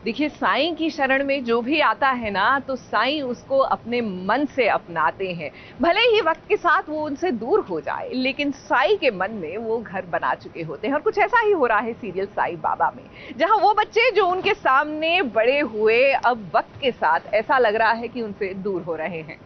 देखिए, साईं की शरण में जो भी आता है ना, तो साईं उसको अपने मन से अपनाते हैं। भले ही वक्त के साथ वो उनसे दूर हो जाए, लेकिन साईं के मन में वो घर बना चुके होते हैं। और कुछ ऐसा ही हो रहा है सीरियल साईं बाबा में, जहां वो बच्चे जो उनके सामने बड़े हुए, अब वक्त के साथ ऐसा लग रहा है कि उनसे दूर हो रहे हैं।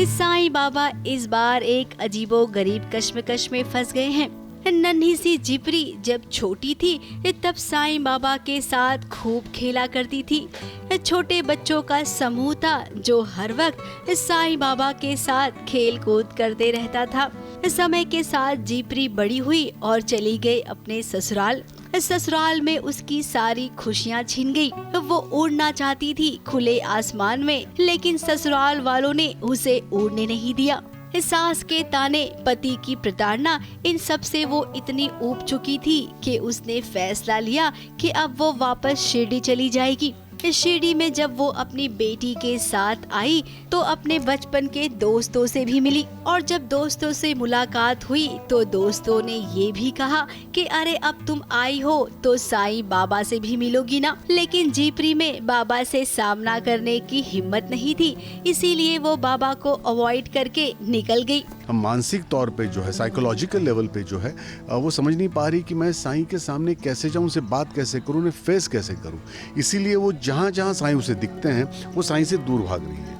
साईं बाबा इस बार एक अजीबो गरीब कश्मकश में फंस गए हैं। नन्ही सी जिपरी जब छोटी थी तब साईं बाबा के साथ खूब खेला करती थी। छोटे बच्चों का समूह था जो हर वक्त साईं बाबा के साथ खेल कूद करते रहता था। समय के साथ जिपरी बड़ी हुई और चली गई अपने ससुराल। ससुराल में उसकी सारी खुशियाँ छिन गई। वो उड़ना चाहती थी खुले आसमान में, लेकिन ससुराल वालों ने उसे उड़ने नहीं दिया। सास के ताने, पति की प्रताड़ना, इन सब से वो इतनी ऊब चुकी थी कि उसने फैसला लिया कि अब वो वापस शिरडी चली जाएगी। शिरडी में जब वो अपनी बेटी के साथ आई तो अपने बचपन के दोस्तों से भी मिली, और जब दोस्तों से मुलाकात हुई तो दोस्तों ने ये भी कहा कि अरे अब तुम आई हो तो साईं बाबा से भी मिलोगी ना। लेकिन जिपरी में बाबा से सामना करने की हिम्मत नहीं थी, इसीलिए वो बाबा को अवॉइड करके निकल गई। हम मानसिक तौर पे जो है, साइकोलॉजिकल लेवल पे जो है, वो समझ नहीं पा रही कि मैं साईं के सामने कैसे जाऊं, उनसे बात कैसे करूं, उन्हें फेस कैसे करूं। इसीलिए वो जहां जहां साईं उसे दिखते हैं वो साईं से दूर भाग रही है।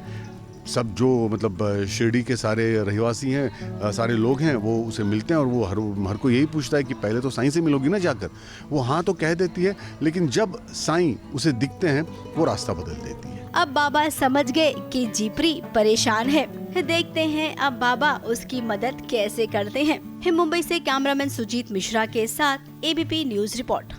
सब जो मतलब शिरडी के सारे रहवासी हैं, सारे लोग हैं, वो उसे मिलते हैं और वो हर कोई यही पूछता है कि पहले तो साईं से मिलोगी ना जाकर। वो हाँ तो कह देती है, लेकिन जब साईं उसे दिखते हैं वो रास्ता बदल देती है। अब बाबा समझ गए कि जिपरी परेशान है। देखते हैं अब बाबा उसकी मदद कैसे करते हैं। मुंबई से कैमरामैन सुजीत मिश्रा के साथ ABP news report.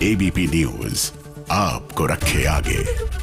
ABP news आपको रखे आगे।